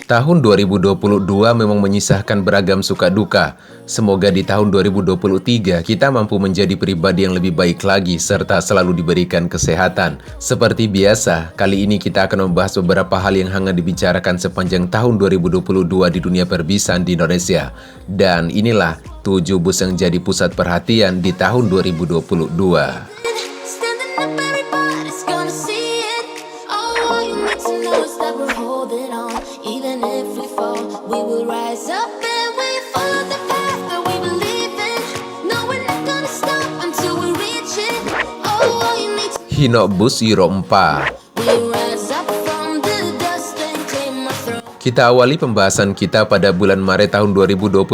Tahun 2022 memang menyisahkan beragam suka duka. Semoga di tahun 2023 kita mampu menjadi pribadi yang lebih baik lagi serta selalu diberikan kesehatan. Seperti biasa, kali ini kita akan membahas beberapa hal yang hangat dibicarakan sepanjang tahun 2022 di dunia perbisan di Indonesia. Dan inilah 7 bus yang jadi pusat perhatian di tahun 2022. Hino Bus Euro 4. Kita awali pembahasan kita pada bulan Maret tahun 2022,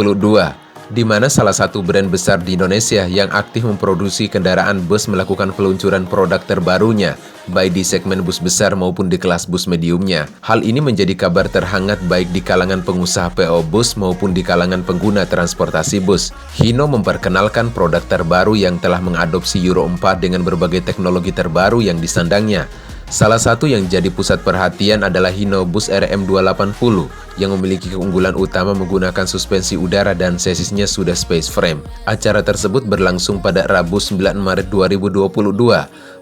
di mana salah satu brand besar di Indonesia yang aktif memproduksi kendaraan bus melakukan peluncuran produk terbarunya, baik di segmen bus besar maupun di kelas bus mediumnya. Hal ini menjadi kabar terhangat baik di kalangan pengusaha PO bus maupun di kalangan pengguna transportasi bus. Hino memperkenalkan produk terbaru yang telah mengadopsi Euro 4 dengan berbagai teknologi terbaru yang disandangnya. Salah satu yang jadi pusat perhatian adalah Hino Bus RM280 yang memiliki keunggulan utama menggunakan suspensi udara dan sesisnya sudah space frame. Acara tersebut berlangsung pada Rabu 9 Maret 2022,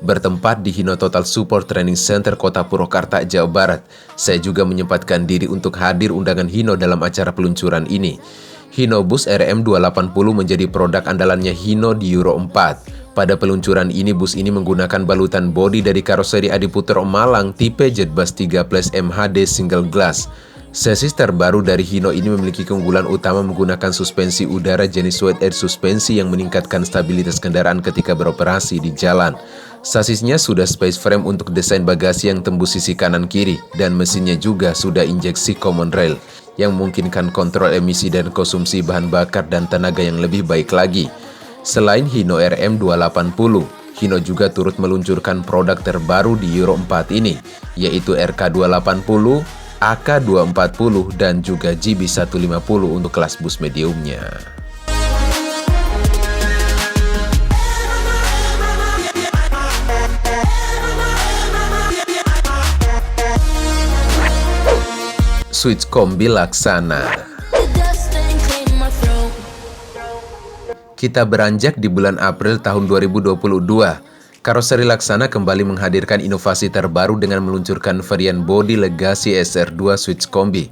bertempat di Hino Total Support Training Center Kota Purwakarta, Jawa Barat. Saya juga menyempatkan diri untuk hadir undangan Hino dalam acara peluncuran ini. Hino Bus RM280 menjadi produk andalannya Hino di Euro 4. Pada peluncuran ini, bus ini menggunakan balutan bodi dari karoseri Adiputro Malang tipe Jetbus 3 Plus MHD Single Glass. Sesis terbaru dari Hino ini memiliki keunggulan utama menggunakan suspensi udara jenis wide air suspensi yang meningkatkan stabilitas kendaraan ketika beroperasi di jalan. Sasisnya sudah space frame untuk desain bagasi yang tembus sisi kanan kiri, dan mesinnya juga sudah injeksi common rail yang memungkinkan kontrol emisi dan konsumsi bahan bakar dan tenaga yang lebih baik lagi. Selain Hino RM280, Hino juga turut meluncurkan produk terbaru di Euro 4 ini, yaitu RK280, AK240, dan juga GB150 untuk kelas bus mediumnya. Switch Kombi Laksana. Kita beranjak di bulan April tahun 2022. Karoseri Laksana kembali menghadirkan inovasi terbaru dengan meluncurkan varian bodi Legacy SR2 Switch Kombi.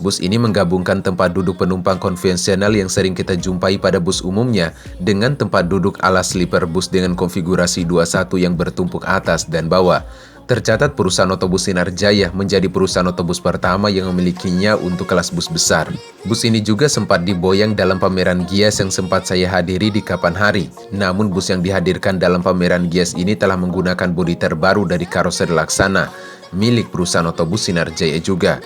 Bus ini menggabungkan tempat duduk penumpang konvensional yang sering kita jumpai pada bus umumnya dengan tempat duduk ala sleeper bus dengan konfigurasi 21 yang bertumpuk atas dan bawah. Tercatat perusahaan otobus Sinar Jaya menjadi perusahaan otobus pertama yang memilikinya untuk kelas bus besar. Bus ini juga sempat diboyang dalam pameran Gias yang sempat saya hadiri di kapan hari. Namun bus yang dihadirkan dalam pameran Gias ini telah menggunakan bodi terbaru dari karoseri Laksana, milik perusahaan otobus Sinar Jaya juga.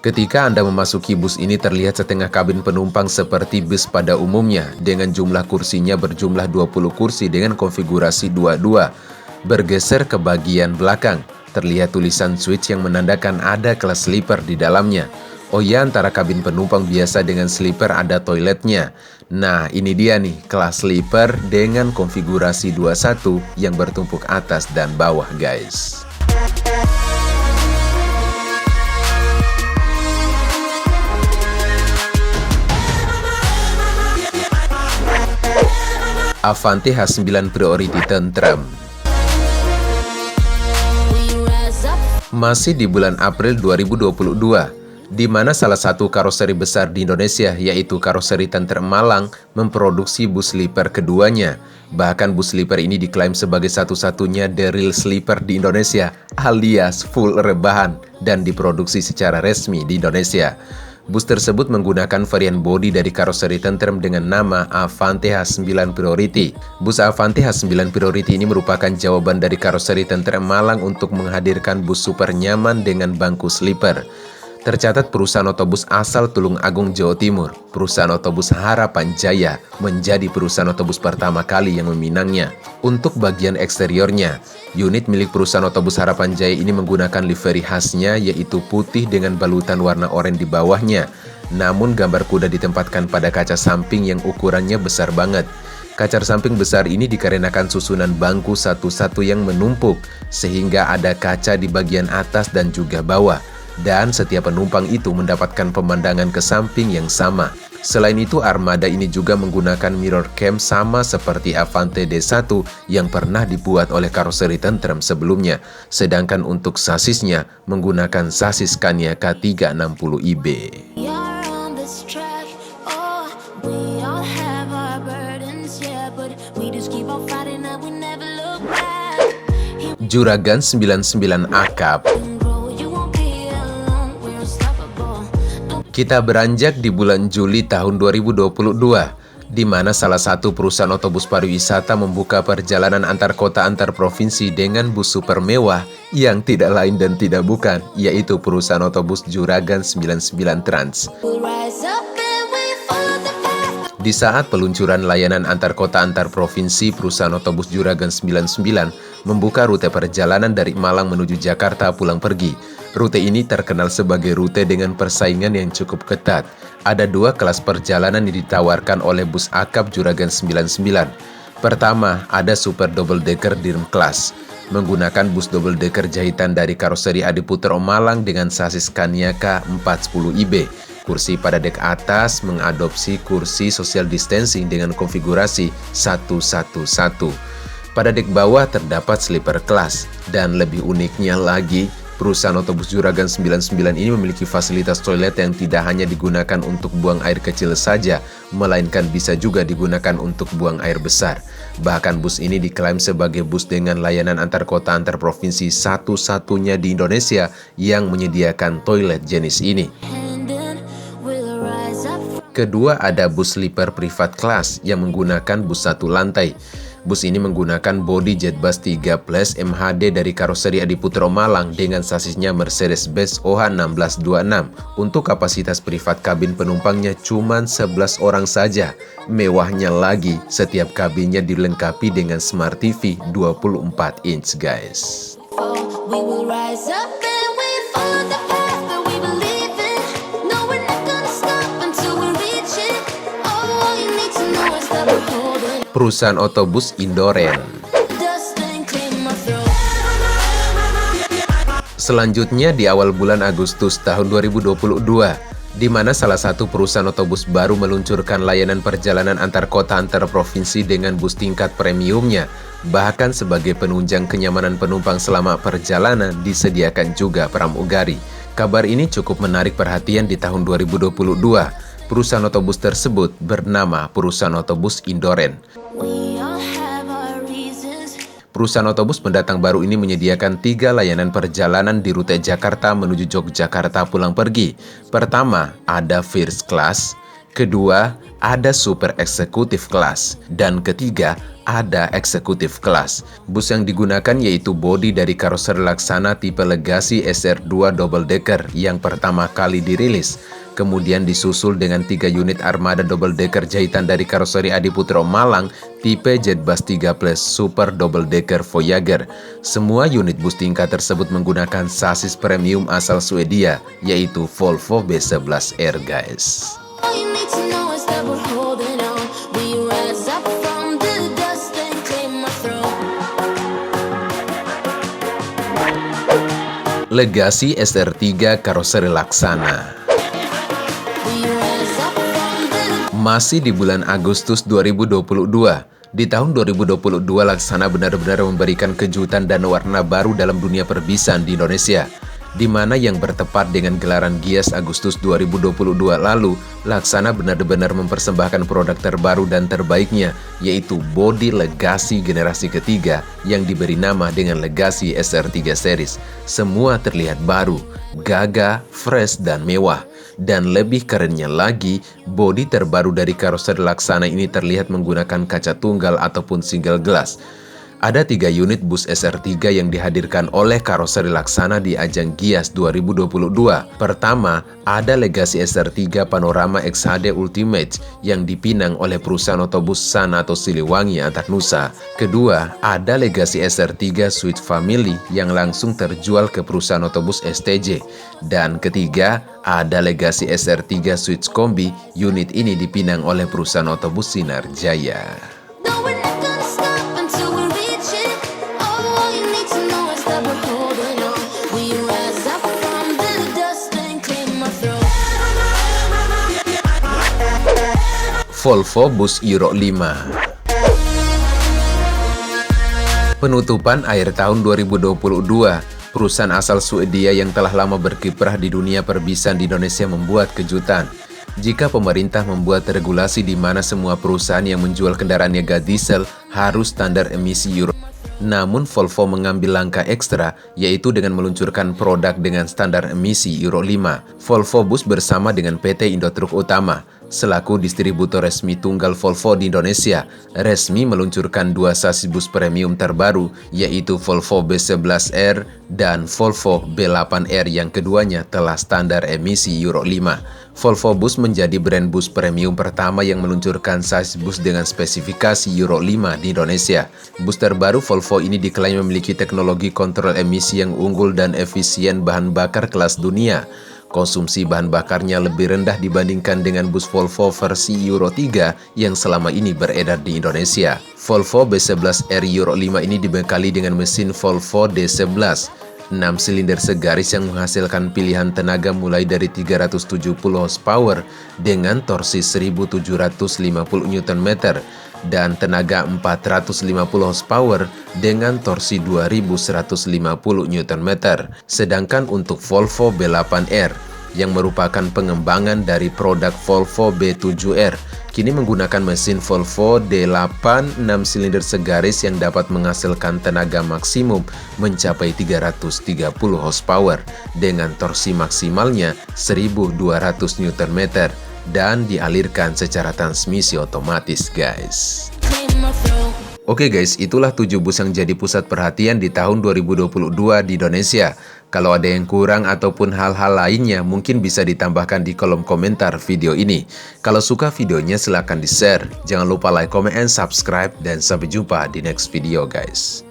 Ketika Anda memasuki bus ini terlihat setengah kabin penumpang seperti bus pada umumnya dengan jumlah kursinya berjumlah 20 kursi dengan konfigurasi 22. Bergeser ke bagian belakang, terlihat tulisan switch yang menandakan ada kelas sleeper di dalamnya. Oh ya, antara kabin penumpang biasa dengan sleeper ada toiletnya. Nah, ini dia nih, kelas sleeper dengan konfigurasi 21 yang bertumpuk atas dan bawah, guys. Avanti H9 Priority Tentrem. Masih di bulan April 2022, di mana salah satu karoseri besar di Indonesia yaitu karoseri Tentrem Malang memproduksi bus sleeper keduanya. Bahkan bus sleeper ini diklaim sebagai satu-satunya the real sleeper di Indonesia alias full rebahan dan diproduksi secara resmi di Indonesia. Bus tersebut menggunakan varian bodi dari karoseri Tentrem dengan nama Avanti H9 Priority. Bus Avanti H9 Priority ini merupakan jawaban dari karoseri Tentrem Malang untuk menghadirkan bus super nyaman dengan bangku sleeper. Tercatat perusahaan otobus asal Tulung Agung, Jawa Timur, perusahaan otobus Harapan Jaya, menjadi perusahaan otobus pertama kali yang meminangnya. Untuk bagian eksteriornya, unit milik perusahaan otobus Harapan Jaya ini menggunakan livery khasnya yaitu putih dengan balutan warna oranye di bawahnya. Namun gambar kuda ditempatkan pada kaca samping yang ukurannya besar banget. Kacar samping besar ini dikarenakan susunan bangku satu-satu yang menumpuk, sehingga ada kaca di bagian atas dan juga bawah. Dan setiap penumpang itu mendapatkan pemandangan ke samping yang sama. Selain itu, armada ini juga menggunakan mirror cam sama seperti Avante D1 yang pernah dibuat oleh karoseri Tentrem sebelumnya. Sedangkan untuk sasisnya menggunakan sasis Scania K360iB. Juragan 99 Akap. Kita beranjak di bulan Juli tahun 2022, di mana salah satu perusahaan otobus pariwisata membuka perjalanan antar kota antar provinsi dengan bus super mewah yang tidak lain dan tidak bukan, yaitu perusahaan otobus Juragan 99 Trans. Di saat peluncuran layanan antar kota antar provinsi, perusahaan otobus Juragan 99 membuka rute perjalanan dari Malang menuju Jakarta pulang pergi. Rute ini terkenal sebagai rute dengan persaingan yang cukup ketat. Ada dua kelas perjalanan yang ditawarkan oleh bus akap Juragan 99. Pertama, ada Super Double Decker Dream Class, menggunakan bus double decker jahitan dari karoseri Adiputro Malang dengan sasis Scania K410iB. Kursi pada dek atas mengadopsi kursi social distancing dengan konfigurasi 111. Pada dek bawah terdapat sleeper class, dan lebih uniknya lagi, perusahaan otobus Juragan 99 ini memiliki fasilitas toilet yang tidak hanya digunakan untuk buang air kecil saja, melainkan bisa juga digunakan untuk buang air besar. Bahkan bus ini diklaim sebagai bus dengan layanan antar kota antar provinsi satu-satunya di Indonesia yang menyediakan toilet jenis ini. Kedua, ada bus sleeper privat class yang menggunakan bus satu lantai. Bus ini menggunakan bodi Jetbus 3 Plus MHD dari karoseri Adiputro Malang dengan sasisnya Mercedes-Benz OH1626. Untuk kapasitas privat kabin penumpangnya cuma 11 orang saja. Mewahnya lagi, setiap kabinnya dilengkapi dengan Smart TV 24 inch guys. Perusahaan otobus Indoren. Selanjutnya di awal bulan Agustus tahun 2022, di mana salah satu perusahaan otobus baru meluncurkan layanan perjalanan antar kota antar provinsi dengan bus tingkat premiumnya. Bahkan sebagai penunjang kenyamanan penumpang selama perjalanan disediakan juga pramugari. Kabar ini cukup menarik perhatian di tahun 2022. Perusahaan otobus tersebut bernama Perusahaan Otobus Indoren. Perusahaan otobus pendatang baru ini menyediakan 3 layanan perjalanan di rute Jakarta menuju Yogyakarta pulang pergi. Pertama, ada First Class. Kedua, ada Super Executive Class. Dan ketiga, ada Executive Class. Bus yang digunakan yaitu bodi dari karoseri Laksana tipe Legacy SR2 Double Decker yang pertama kali dirilis. Kemudian disusul dengan 3 unit armada double decker jahitan dari karoseri Adiputro Malang tipe Jetbus 3 Plus Super Double Decker Voyager. Semua unit bus tingkat tersebut menggunakan sasis premium asal Swedia, yaitu Volvo B11R guys. Legacy SR3 karoseri Laksana. Masih di bulan Agustus 2022, di tahun 2022 Laksana benar-benar memberikan kejutan dan warna baru dalam dunia perbisan di Indonesia, di mana yang bertepat dengan gelaran Gias Agustus 2022 lalu, Laksana benar-benar mempersembahkan produk terbaru dan terbaiknya, yaitu bodi Legacy generasi ketiga yang diberi nama dengan Legacy SR3 Series. Semua terlihat baru, gagah, fresh, dan mewah. Dan lebih kerennya lagi, bodi terbaru dari karoseri Laksana ini terlihat menggunakan kaca tunggal ataupun single glass. Ada 3 unit bus SR3 yang dihadirkan oleh karoseri Laksana di ajang Gias 2022. Pertama, ada Legacy SR3 Panorama XHD Ultimate yang dipinang oleh perusahaan otobus Sana atau Siliwangi Antarnusa. Kedua, ada Legacy SR3 Suite Family yang langsung terjual ke perusahaan otobus STJ. Dan ketiga, ada Legacy SR3 Suite Kombi. Unit ini dipinang oleh perusahaan otobus Sinar Jaya. Volvo Bus Euro 5. Penutupan akhir tahun 2022, perusahaan asal Swedia yang telah lama berkiprah di dunia perbisan di Indonesia membuat kejutan. Jika pemerintah membuat regulasi di mana semua perusahaan yang menjual kendaraan gas diesel harus standar emisi Euro. Namun Volvo mengambil langkah ekstra, yaitu dengan meluncurkan produk dengan standar emisi Euro 5. Volvo Bus bersama dengan PT Indotruk Utama, selaku distributor resmi tunggal Volvo di Indonesia, resmi meluncurkan dua sasis bus premium terbaru, yaitu Volvo B11R dan Volvo B8R yang keduanya telah standar emisi Euro 5. Volvo Bus menjadi brand bus premium pertama yang meluncurkan sasis bus dengan spesifikasi Euro 5 di Indonesia. Bus terbaru Volvo ini diklaim memiliki teknologi kontrol emisi yang unggul dan efisien bahan bakar kelas dunia. Konsumsi bahan bakarnya lebih rendah dibandingkan dengan bus Volvo versi Euro 3 yang selama ini beredar di Indonesia. Volvo B11R Euro 5 ini dibekali dengan mesin Volvo D11. 6 silinder segaris yang menghasilkan pilihan tenaga mulai dari 370 horsepower dengan torsi 1750 Nm dan tenaga 450 horsepower dengan torsi 2150 Nm. Sedangkan untuk Volvo B8R yang merupakan pengembangan dari produk Volvo B7R, kini menggunakan mesin Volvo D8 6 silinder segaris yang dapat menghasilkan tenaga maksimum mencapai 330 horsepower dengan torsi maksimalnya 1200 Nm dan dialirkan secara transmisi otomatis, guys. Oke guys, itulah 7 bus yang jadi pusat perhatian di tahun 2022 di Indonesia. Kalau ada yang kurang ataupun hal-hal lainnya, mungkin bisa ditambahkan di kolom komentar video ini. Kalau suka videonya silahkan di-share. Jangan lupa like, comment, and subscribe. Dan sampai jumpa di next video guys.